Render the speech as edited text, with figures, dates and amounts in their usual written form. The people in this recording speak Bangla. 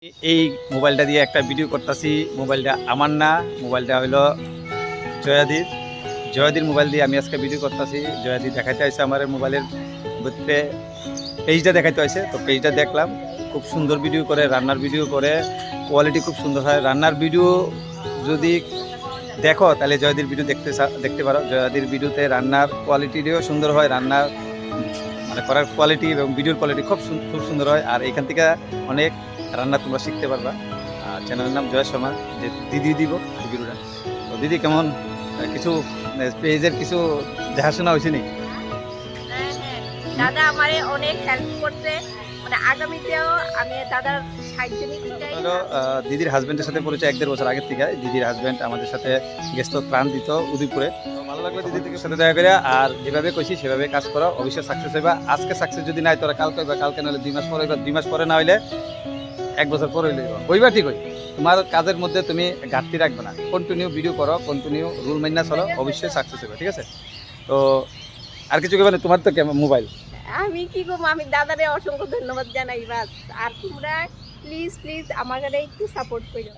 এই মোবাইলটা দিয়ে একটা ভিডিও করতেছি। মোবাইলটা আমার না, মোবাইলটা হলো জয়াদির মোবাইল দিয়ে আমি আজকে ভিডিও করতেছি। জয়াদি দেখাইতে হয়েছে আমার মোবাইলের ভিতরে পেজটা দেখাইতে হয়েছে, তো পেজটা দেখলাম। খুব সুন্দর ভিডিও করে, রান্নার ভিডিও করে, কোয়ালিটি খুব সুন্দর হয়। রান্নার ভিডিও যদি দেখো তাহলে জয়াদির ভিডিও দেখতে পারো। জয়াদির ভিডিওতে রান্নার কোয়ালিটিও সুন্দর হয়, রান্নার মানে করার কোয়ালিটি এবং ভিডিওর কোয়ালিটি খুব সুন্দর হয়। আর এখান থেকে অনেক রান্না তোমরা শিখতে পারবা। চ্যানেলের নাম জয়া শর্মা, যে দিদি দিব ভিডিওটা। তো দিদি কেমন, কিছু পেজের কিছু দেখাশোনা হয়েছে নি? দাদা আমারে অনেক হেল্প করছে, মানে আগামীতেও আমি দাদার সাহায্য নিতে চাই। হলো দিদির হাজবেন্ডের সাথে পরিচয় 1-1.5 বছর আগের থেকে। দিদির হাজবেন্ড আমাদের সাথে গেস্ট ত্রাণ দিত উদয়পুরে। ভালো লাগলো দিদি থেকে সাথে দেখা করে। আর যেভাবে কইছি সেভাবে কাজ করো, অবশ্যই সাকসেস হইবা। আজকে সাকসেস যদি নাই তোরা কালকে হইবা, কালকে নাহলে 2 মাস পরে হইবা, 2 মাস পরে না হইলে 1 বছর পরে হইবা। ঠিক হই, তোমার কাজের মধ্যে তুমি ঘাটতি রাখবে না, কন্টিনিউ ভিডিও করো, কন্টিনিউ রুল মাইনা চলো, অবশ্যই সাকসেস হবে। ঠিক আছে? তো আর কিছু কইবা না? তোমার তো মোবাইল, আমি কি করবো, আমি দাদারে অসংখ্য ধন্যবাদ জানাই। বাস আর তোমরা প্লিজ আমার একটু সাপোর্ট করো।